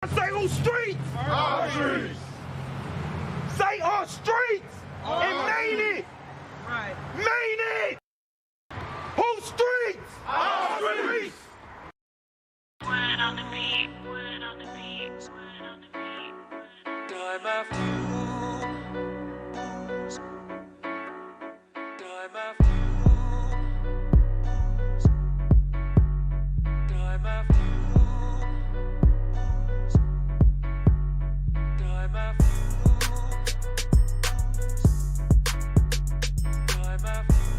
Say on streets. Our streets. Say on streets. And Maine it. Right. Maine it. Whose streets? Our streets. Word on the beat, word on the beat, word on the beat. Time after time after time after time after time after time after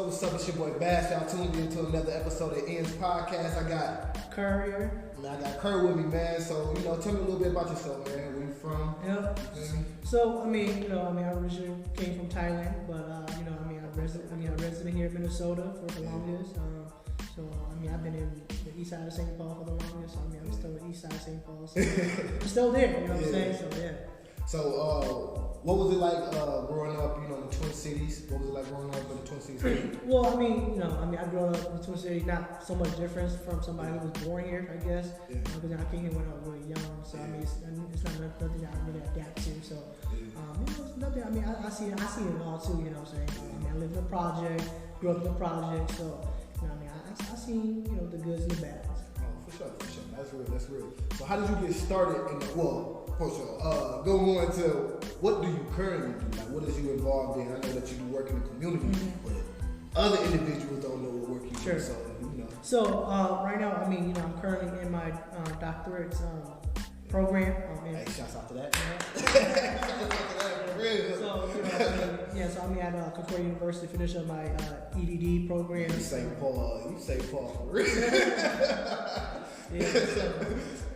What's up? It's your boy Bazz. Y'all tuned into another episode of Ian's podcast. I got Courier. and I got Kerr with me, man. So, tell me a little bit about yourself, man. Where you from? Yep. You feel me? So, I originally came from Thailand, but, I resident here in Minnesota for the longest. I've been in the east side of St. Paul for the longest. I'm still in the east side of St. Paul. So I'm still there, you know what I'm saying? So, yeah. So, what was it like growing up, in the Twin Cities? What was it like growing up in the Twin Cities? Well, I grew up in the Twin Cities, not so much difference from somebody who was born here, I guess. Yeah. Because I came here when I was really young, so it's not nothing that I really adapt to. So, it's nothing. I see it all too. You know what I'm saying? I live in a project, grew up in a project, so I seen the goods and the bads. Oh, for sure. That's real. So, how did you get started in the go more into what do you currently do? Like, what is you involved in? I know that you do work in the community, but other individuals don't know what work you do. So, So right now, I'm currently in my doctorate program. Hey, shouts out to that. So I'm at Concordia University, finish up my EDD program. You St. Paul for real.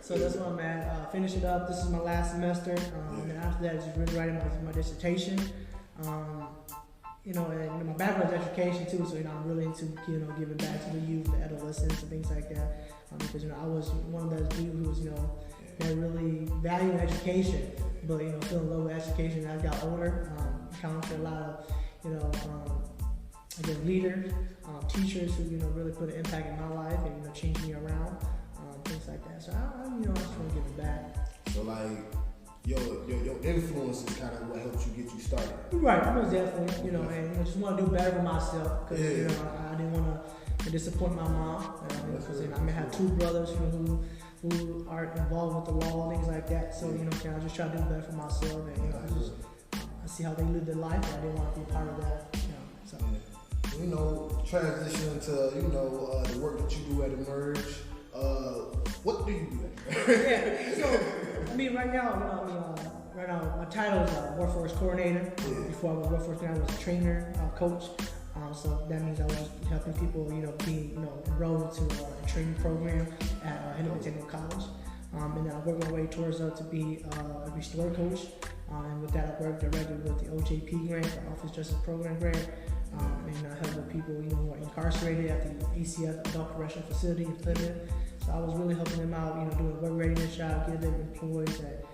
So that's where I'm at. Finish it up. This is my last semester. And after that, just really writing my dissertation. And my background is education too, so I'm really into giving back to the youth, the adolescents, and things like that. Because I was one of those dudes who was that really valued education, but feeling low with education as I got older. Encountered a lot of leaders, teachers who really put an impact in my life and changed me around, things like that. So I just want to give it back. So like your influence is kind of what helps you get you started. Right, most definitely. And just want to do better for myself because I didn't want to disappoint my mom. Because I have two brothers who are involved with the law and things like that. So I just try to do better for myself and I see how they live their life, and I didn't want to be a part of that. Transitioning to the work that you do at Emerge. What do you do? Right now my title is workforce coordinator. Before I was workforce coordinator, I was a trainer, coach. So that means I was just helping people, be enrolled into a training program at Henry Technical College. And then I work my way towards to be a restore coach. And with that, I work directly with the OJP grant, the Office Justice Program grant, and I help with people who are incarcerated at the ACF Adult Correctional Facility in Plymouth. So I was really helping them out, doing work readiness job, getting them employed that,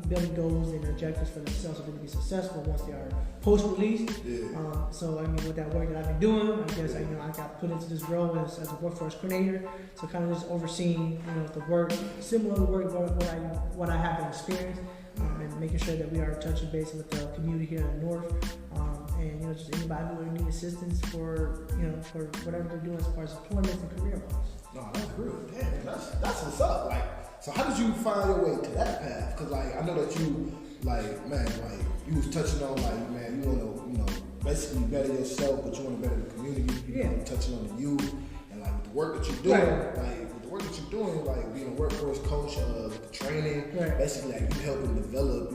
building goals and objectives for themselves so they can be successful once they are post-release. With that work that I've been doing, I guess I got put into this role as a workforce coordinator. So kind of just overseeing, the work, similar to work what I have experienced, and making sure that we are touching base with the community here in the North, and just anybody who needs assistance for whatever they're doing as far as employment and career wise. No, that's real. Damn, that's what's up. Like, so how did you find your way to that path? Because I know that you you was touching on you want to basically better yourself, but you want to better the community. You touching on the youth and with the work that you're doing, being a workforce coach, the training, basically you helping develop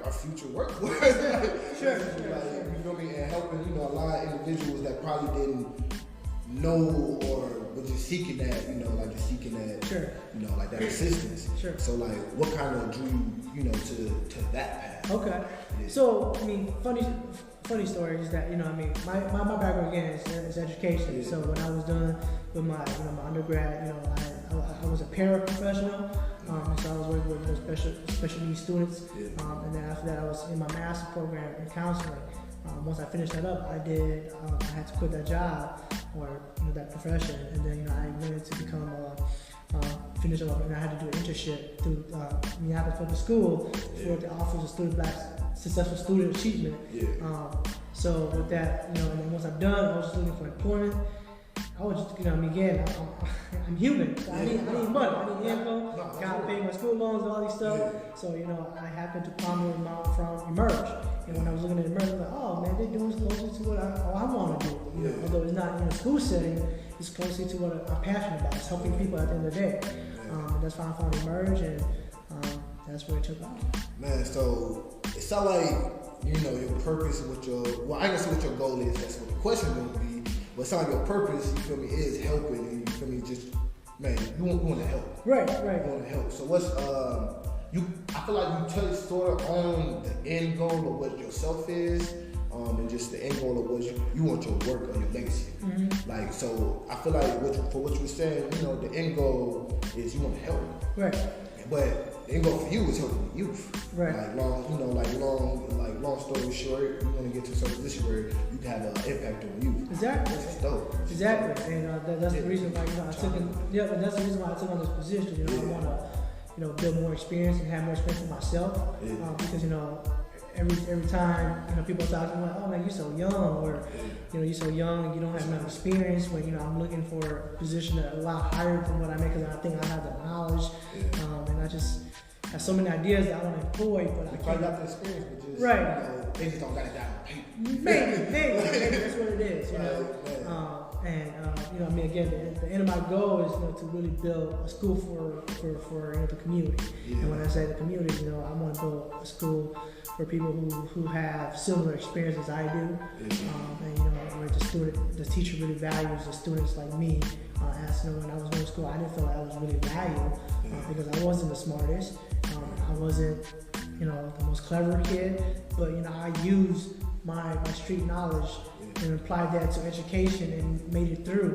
our future workforce. Sure. You feel me? And helping a lot of individuals that probably didn't know or but just seeking that, like just seeking that, Sure. Like that assistance. Sure. So like, what kind of drew you, to that path? Okay. Yeah. So, I mean, funny story is that, my background again is education. Yeah. So when I was done with my undergrad, I was a paraprofessional. So I was working with special needs students. Yeah. And then after that, I was in my master's program in counseling. Once I finished that up, I had to quit that job or that profession, and then I went to become finish up, and I had to do an internship through Minneapolis Public School for the Office of Successful Student Achievement. Yeah. So with that, and then once I'm done, I was just looking for employment. I was just, again, I'm human. So I need money. I need income. Gotta pay my school loans and all these stuff. Yeah. So, I happened to ponder from Emerge. And when I was looking at Emerge, I was like, oh man, they're doing closer to what I want to do. Yeah. Although it's not in a school setting, it's closer to what I'm passionate about. It's helping people at the end of the day. That's why I found Emerge, and that's where it took off. Man, so it sounds like, your purpose and I guess what your goal is, that's what the question going to be. But it sounds like your purpose, you feel me, is helping, and you feel me, just, man, you want to help. Right. You want to help. So what's, I feel like you touched sort of on the end goal of what yourself is, and just the end goal of what you want your work or your legacy. Mm-hmm. Like, so I feel like for what you were saying, the end goal is you want to help. Right. But the end goal for you is helping the youth. Right. Like long story short, you want to get to a certain position where you can have an impact on youth. Exactly. That's dope. Exactly. And that's the reason why that's the reason why I took on this position. I want to build more experience and have more experience for myself. Yeah. Because every time people talk to me like, oh man, you're so young, or you're so young and you don't have enough experience. When I'm looking for a position that's a lot higher than what I make, because I think I have the knowledge, and I just have so many ideas that I want to employ, but I can't. Got the experience, but just Right. They just don't got it down on paper. Maybe that's what it is. Again, the end of my goal is to really build a school for the community. Yeah. And when I say the community, I want to build a school for people who have similar experience as I do, where the teacher really values the students like me. As when I was going to school, I didn't feel like I was really valued because I wasn't the smartest. I wasn't, the most clever kid, but I used my street knowledge and applied that to education and made it through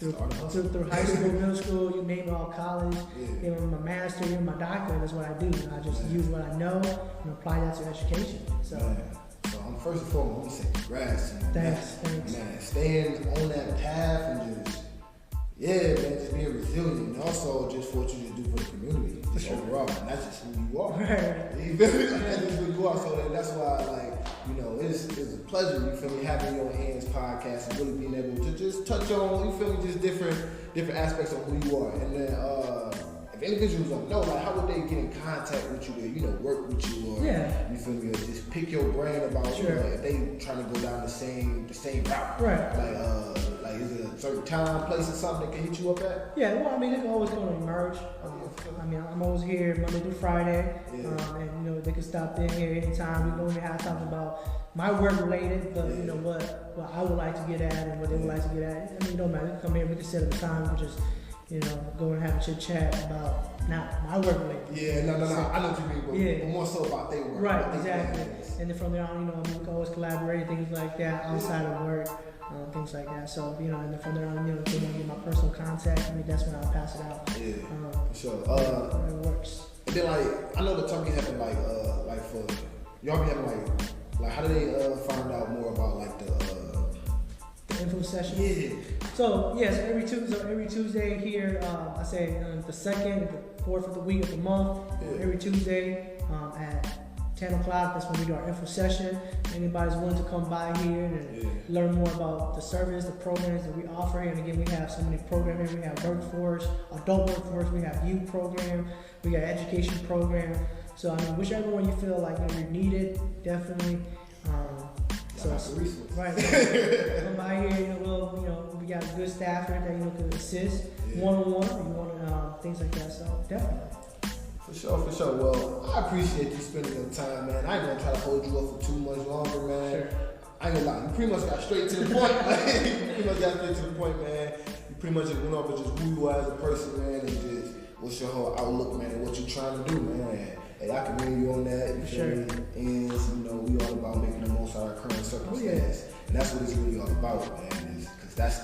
high school, middle school, you name it, all college, even my master, even my doctorate. That's what I do. I just use what I know and apply that to education. So I'm first and foremost, I'm gonna say congrats. Thanks. Man, staying on that path and just just being resilient, and also just for what you just do for the community, just overall, and that's just who you are. Right. You feel me? That's just who you are. So that's why, it's a pleasure, you feel me, having your hands podcast and really being able to just touch on, you feel me, just different aspects of who you are. And then if individuals don't know, how would they get in contact with you to, work with you, or you feel me, or just pick your brain about if they trying to go down the same route. Right. Is it a certain time, place, or something that can hit you up at? Yeah, well, they can always come to Emerge. I'm always here Monday through Friday, and they can stop in here anytime. We don't even have something about my work related, but what I would like to get at and what they would like to get at. It don't matter. They can come here, we can set up a time and just go and have a chit chat about not my work related. Yeah, no. I know what you mean, but more so about their work. Right, exactly. And then from there on, we can always collaborate, things like that outside of work. Things like that. So, and then from there on, if they want to get my personal contact, that's when I'll pass it out. Yeah, for sure. It works. And then, I know the talk be having, for, y'all be having, how do they find out more about, the info session? Yeah. So, every Tuesday here, I say the second and the fourth of the week of the month, every Tuesday at 10 o'clock, that's when we do our info session. Anybody's willing to come by here and learn more about the service, the programs that we offer here. And again, we have so many programs here. We have workforce, adult workforce, we have youth program, we got education program. So, whichever one you feel like you're needed, definitely. Right. Come by here, we got good staff here that can assist one-on-one, you want things like that. So, definitely. For sure. Well, I appreciate you spending your time, man. I ain't gonna try to hold you up for too much longer, man. Sure. I ain't gonna lie, you pretty much got straight to the point. You pretty much got straight to the point, man. You pretty much just went over just who you are as a person, man, and just what's your whole outlook, man, and what you trying to do, man. Hey, I commend you on that. You feel me? And we all about making the most out of our current circumstance, and that's what it's really all about, man. Because that's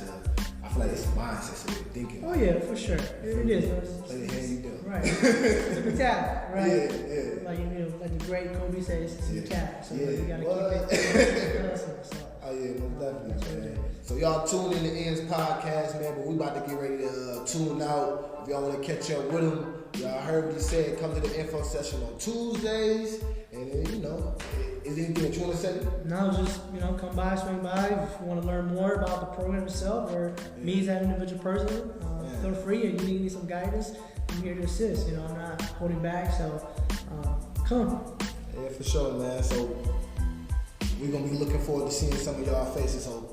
I feel like it's a mindset, so you're thinking. Oh yeah, for sure. It is. Play the hand you do. Right. It's the talent, right? Yeah. Like the great Kobe says, it's the talent. So you gotta What? keep it hustling. So. Oh yeah, most definitely, man. So y'all tune in to Ends Podcast, man. But we about to get ready to tune out. If y'all want to catch up with him, y'all heard what he said. Come to the info session on Tuesdays, and then is there anything that you want to say? No, just come by, swing by. If you want to learn more about the program itself, or me as an individual person, feel free. And you need some guidance, I'm here to assist. I'm not holding back, so come. Yeah, for sure, man. So we're gonna be looking forward to seeing some of y'all faces. So